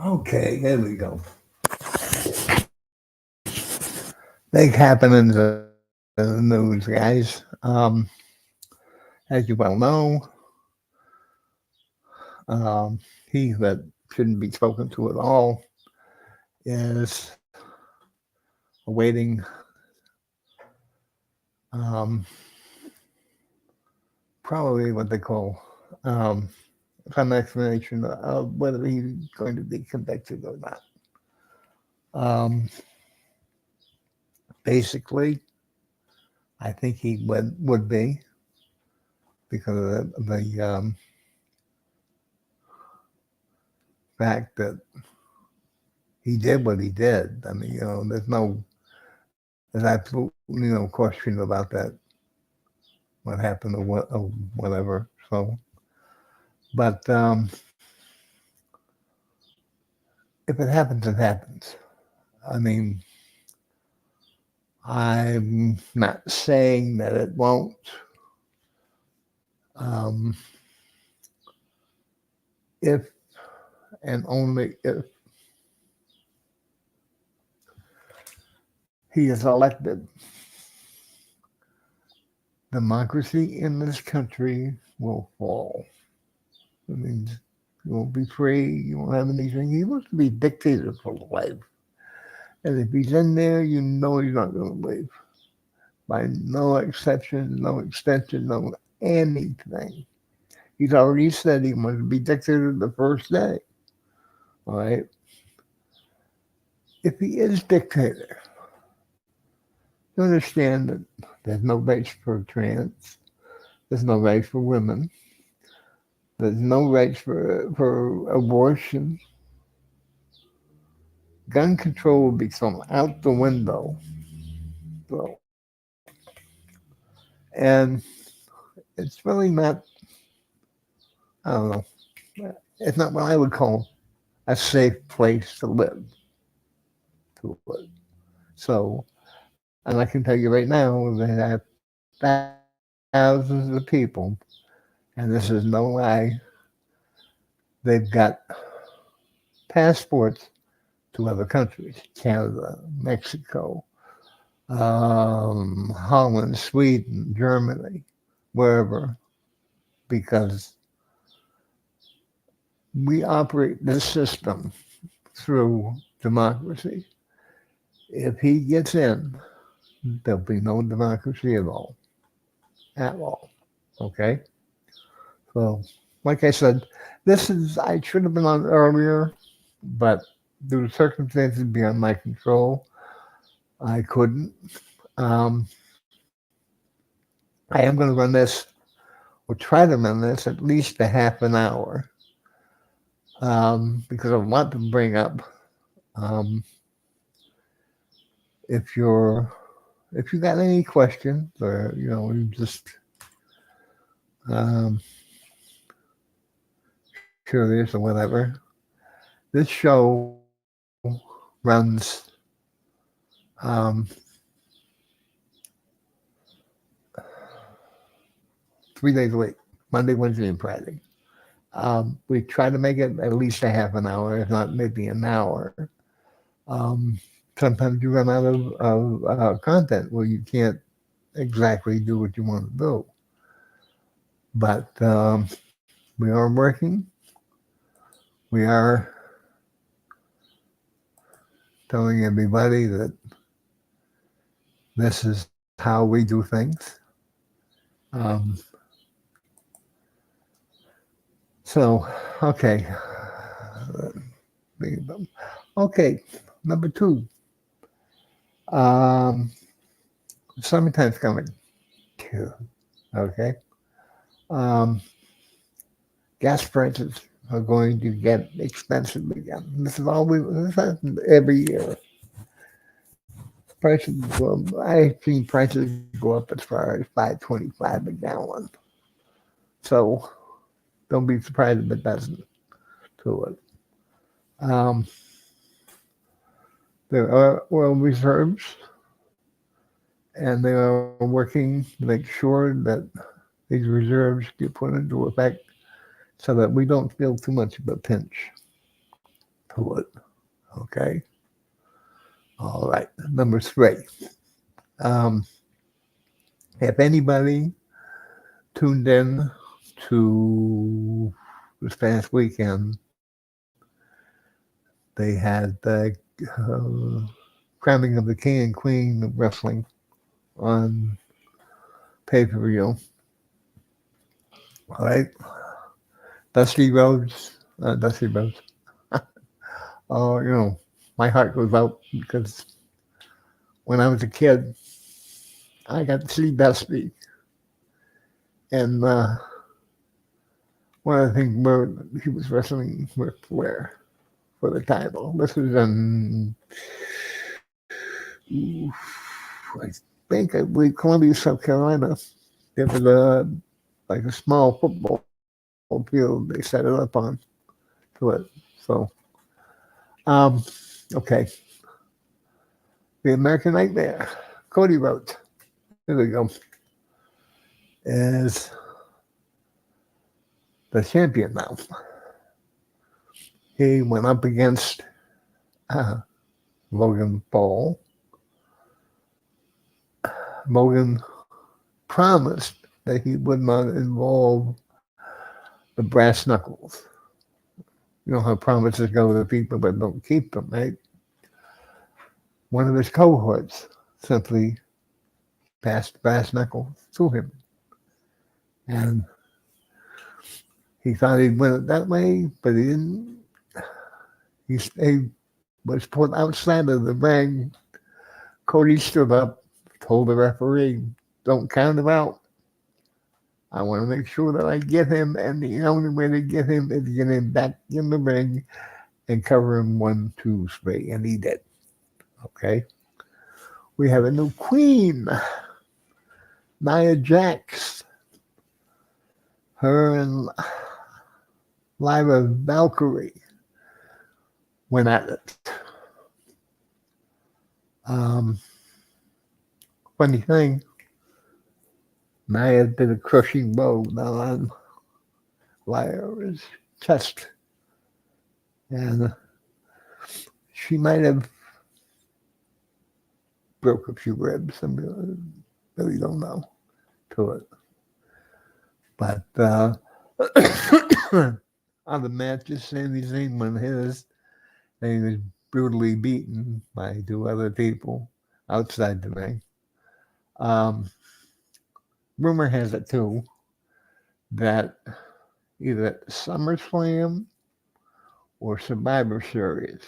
Okay, there we go. Big happenings in the news, guys. As you well know, he that shouldn't be spoken to at all is awaiting um, probably what they call some explanation of whether he's going to be convicted or not. Um, Basically, I think he would be because of the fact that he did what he did. I mean, there's absolutely no question about that. What happened or whatever. So, but if it happens, it happens. I mean, I'm not saying that it won't. Um, if and only if he is elected, democracy in this country will fall. I mean, you won't be free. You won't have anything. He wants to be dictator for life. And if he's in there, you know he's not going to leave. By no exception, no extension, no anything. He's already said he wants to be dictator the first day. All right. If he is dictator, you understand that there's no rights for trans, there's no rights for women, there's no rights for abortion. Gun control will be thrown out the window. So, and it's really not, I don't know, it's not what I would call a safe place to live. So, and I can tell you right now, they have thousands of people, and this is no lie, they've got passports to other countries, Canada, Mexico, Holland, Sweden, Germany, wherever, because we operate this system through democracy. If he gets in, there'll be no democracy at all. At all. Okay? So, like I said, I should have been on earlier, but due to circumstances beyond my control, I couldn't. Um, I am going to run this, or try to run this, at least a half an hour, because I want to bring up. Um, if you're if you got any questions, or you just um, curious or whatever, this show runs um, 3 days a week, Monday, Wednesday, and Friday. We try to make it at least a half an hour, if not maybe an hour. Um, Sometimes you run out of content where you can't exactly do what you want to do. But we are working. We are telling everybody that this is how we do things. Um, so, okay. Okay, number two. Um, Summertime's coming. Okay. Um, Gas prices are going to get expensive again. This happens every year. Prices I've seen prices go up as far as $5.25 a gallon. So don't be surprised if it doesn't to it. Um, there are oil reserves, and they are working to make sure that these reserves get put into effect so that we don't feel too much of a pinch. to it. Okay. All right. Number 3. Um, if anybody tuned in to this past weekend, they had the crowning of the king and queen of wrestling on pay-per-view. All right. Dusty Rhodes. Oh, my heart goes out because when I was a kid, I got to see Dusty. And one of the things where he was wrestling with Flair for the title. This was in, I think, I believe Columbia, South Carolina. There was like a small football field they set it up on to it. So, okay. The American Nightmare, Cody Rhodes. Here we go. Is the champion now. He went up against Logan Paul. Logan promised that he would not involve the brass knuckles. You know how promises go to people but don't keep them, right? One of his cohorts simply passed brass knuckles to him. And he thought he'd win it that way, but he didn't. He was put outside of the ring. Cody stood up, told the referee, "Don't count him out. I want to make sure that I get him, and the only way to get him is to get him back in the ring and cover him 1, 2, 3." And he did. Okay. We have a new queen, Nia Jax. Her and Lyra Valkyrie went at it. Funny thing, Nia did a crushing blow on Lyra's chest. And she might have broke a few ribs. I really don't know to it. But on the matches, Sami Zayn won his, and he was brutally beaten by 2 other people outside the ring. Rumor has it too that either at SummerSlam or Survivor Series,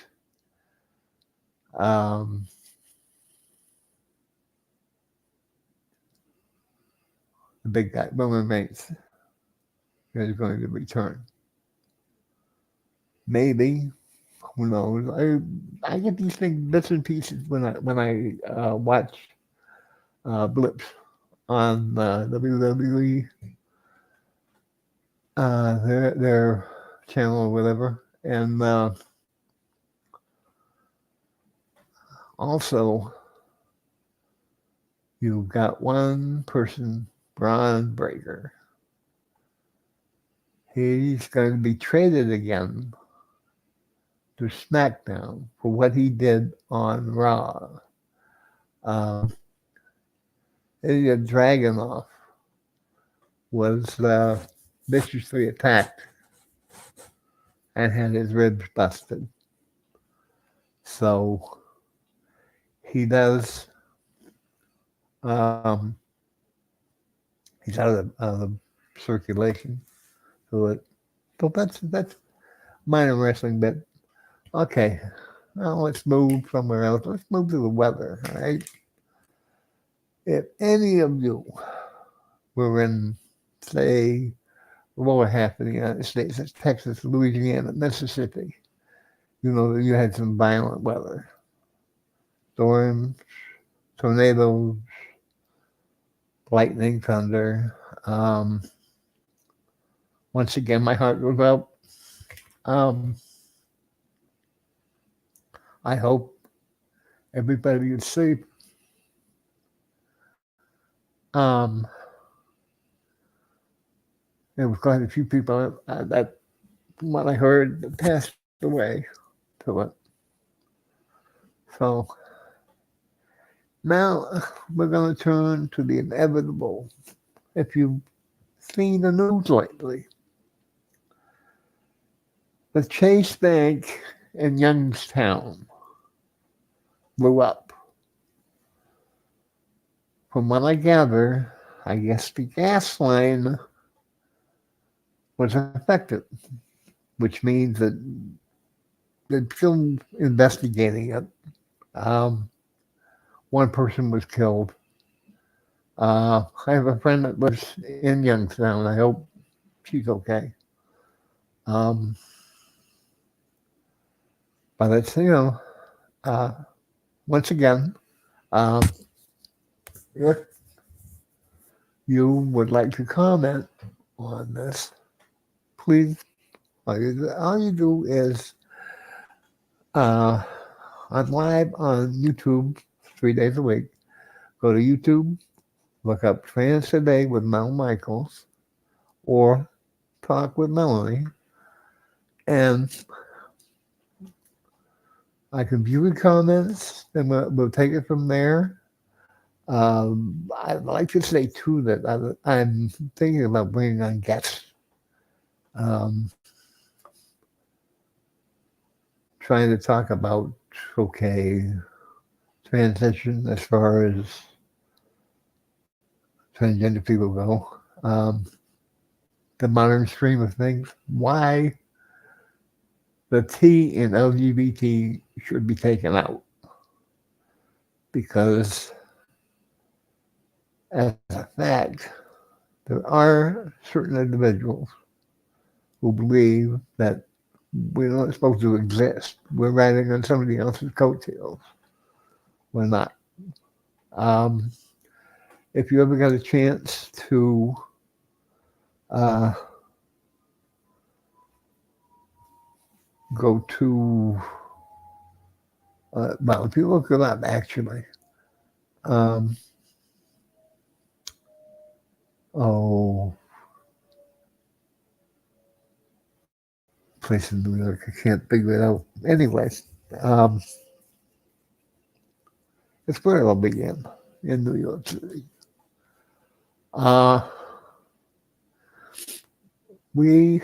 the big guy, Roman Reigns, is going to return. Maybe, who knows? I get these things bits and pieces when I watch blips on WWE, their channel or whatever, and also you've got one person, Braun Breaker. He's going to be traded again to SmackDown for what he did on Raw. Ilya Dragunov was viciously attacked and had his ribs busted. So he does. He's out of the circulation. So that's minor wrestling bit. Okay, now let's move somewhere else. Let's move to the weather, all right? If any of you were in, say, the lower half of the United States, that's Texas, Louisiana, Mississippi, you know that you had some violent weather. Storms, tornadoes, lightning, thunder. Once again, my heart goes out. I hope everybody is safe. There was quite a few people that, from what I heard, that passed away to it. So now we're going to turn to the inevitable. If you've seen the news lately, the Chase Bank in Youngstown blew up. From what I gather, I guess the gas line was affected, which means that they're still investigating it. One person was killed. I have a friend that lives in Youngstown. I hope she's okay. But it's, once again, if you would like to comment on this, please, all you do is I'm live on YouTube 3 days a week. Go to YouTube, look up Trans Today with Mel Michaels or Talk with Mellanie, and I can view the comments, and we'll take it from there. I'd like to say, too, that I'm thinking about bringing on guests. Trying to talk about, transition as far as transgender people go. The modern stream of things. Why the T in LGBT should be taken out. Because, as a fact, there are certain individuals who believe that we're not supposed to exist. We're riding on somebody else's coattails. We're not. If you ever got a chance to go to, well, if you look it up, actually, place in New York, I can't figure it out. Anyways, it's where it all began, in New York City. We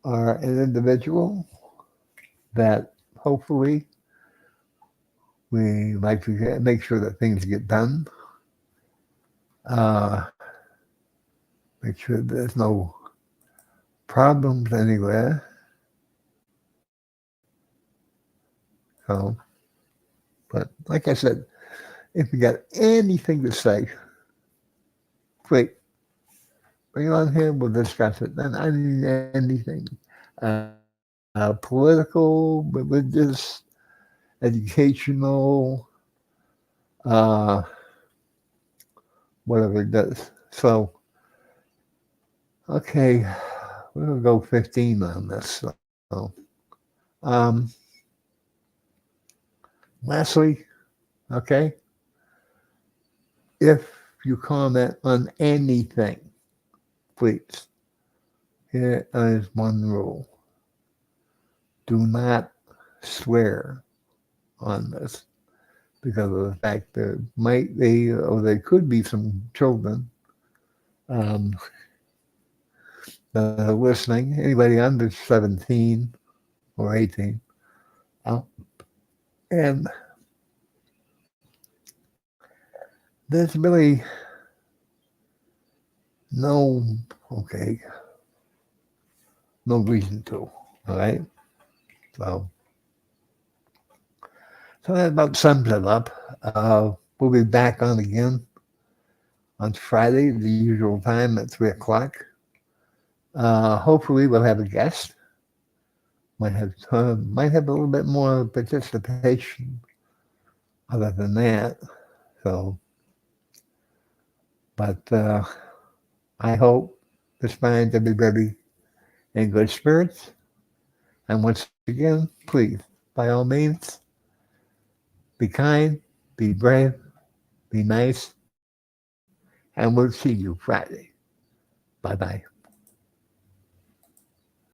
are an individual that hopefully we like to make sure that things get done. Make sure there's no problems anywhere. So, but like I said, if you got anything to say, great. Bring it on here, we'll discuss it. And I need anything. Political, religious, educational, whatever it does. So, okay, we're going to go 15 on this. So, lastly, okay, if you comment on anything, please, here is one rule. Do not swear on this because of the fact there might be, or there could be some children that are listening, anybody under 17 or 18. And there's really no reason to, all right? So that about sums it up. We'll be back on again on Friday, the usual time at 3 o'clock. Hopefully we'll have a guest. Might have a little bit more participation other than that. So, but I hope this finds everybody in good spirits. And once again, please, by all means, be kind, be brave, be nice, and we'll see you Friday. Bye-bye.